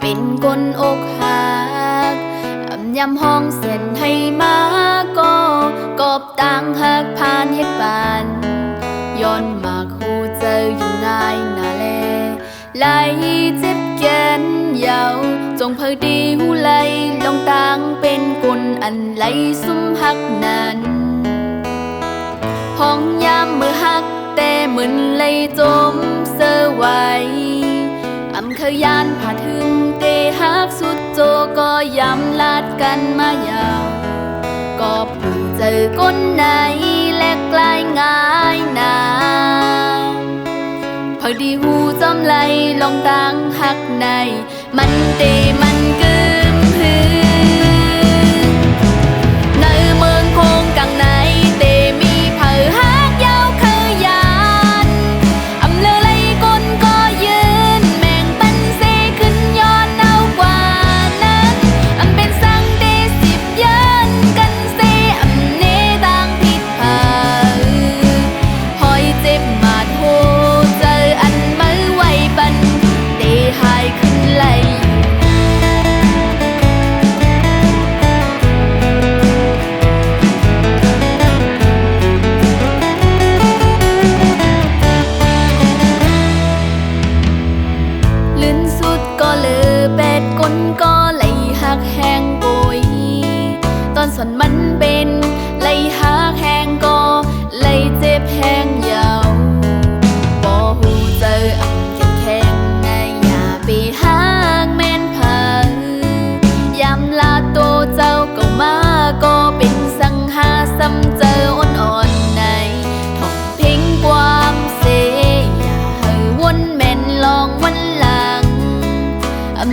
เป็นคนอกหักยำห้องเส้นให้มาก็กอบต่างหักผ่านเหตุบานย้อนมากหูเจออยู่ง่ายนาแลไหลเจ็บแกนยาวจงเผยดีหูไหลลองต่างเป็นคนอันไหลซุ่มหักนั้นห้องยามมือหักแต่เหมือนเลยจมเสไว้เคยยานผ่าถึงเตหักสุดโจก็ยำลาดกันมายาวก็ผู้เจอก้นไหนและกลายง่ายนาพอดีหูจอมไหลลองต่างหักในมันเตมันกึมฮือในเมืองคงกลางในเตมีเผอหักยาวเคยยานอำเลอไหลก้นก็ยืนแม่งปันเซขึ้นย้อนเอากว่านั้นอำเป็นสังเตสิบยันกันเซอำเนต่างผิดเผอหอยเจ็บมาดโหเจออันมือไว้ปันเตหายขึ้นไหลก็เลือแปดก้นก็ไหลหักแห้งโกยตอนสนมันเป็นไหลหักแห้งก็ไหลเจ็บแห้งยาวบ่หูเจออันแข็งแข็งในอย่าไปหักแม่นเผอยำลาโตเจ้าก็มาก็เป็นสังหาซ้ำเจออ่อนๆในท่องเพลงความเสียอย่าให้วนแม่นลองวัน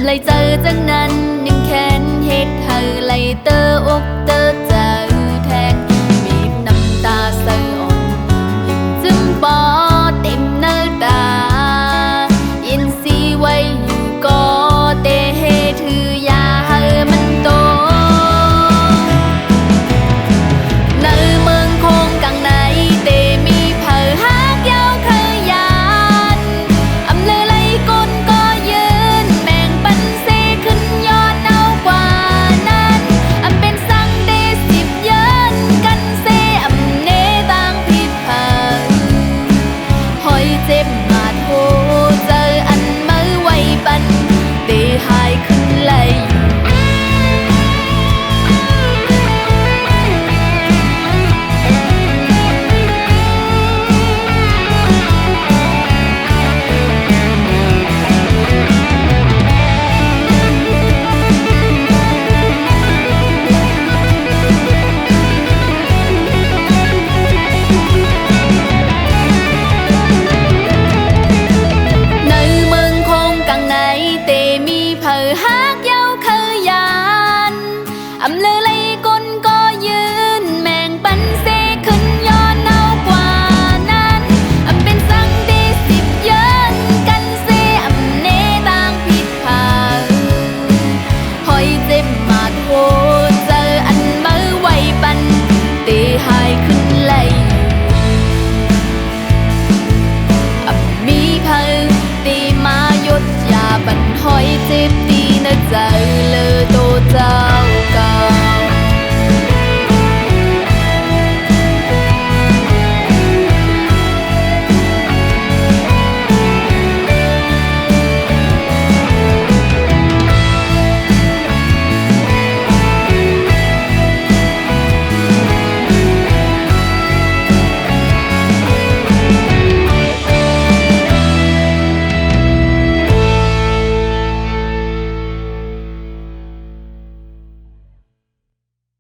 เลยเจอจังนั้นหนึ่งแขนเฮ็ดให้ไหลเตออกเตอใจ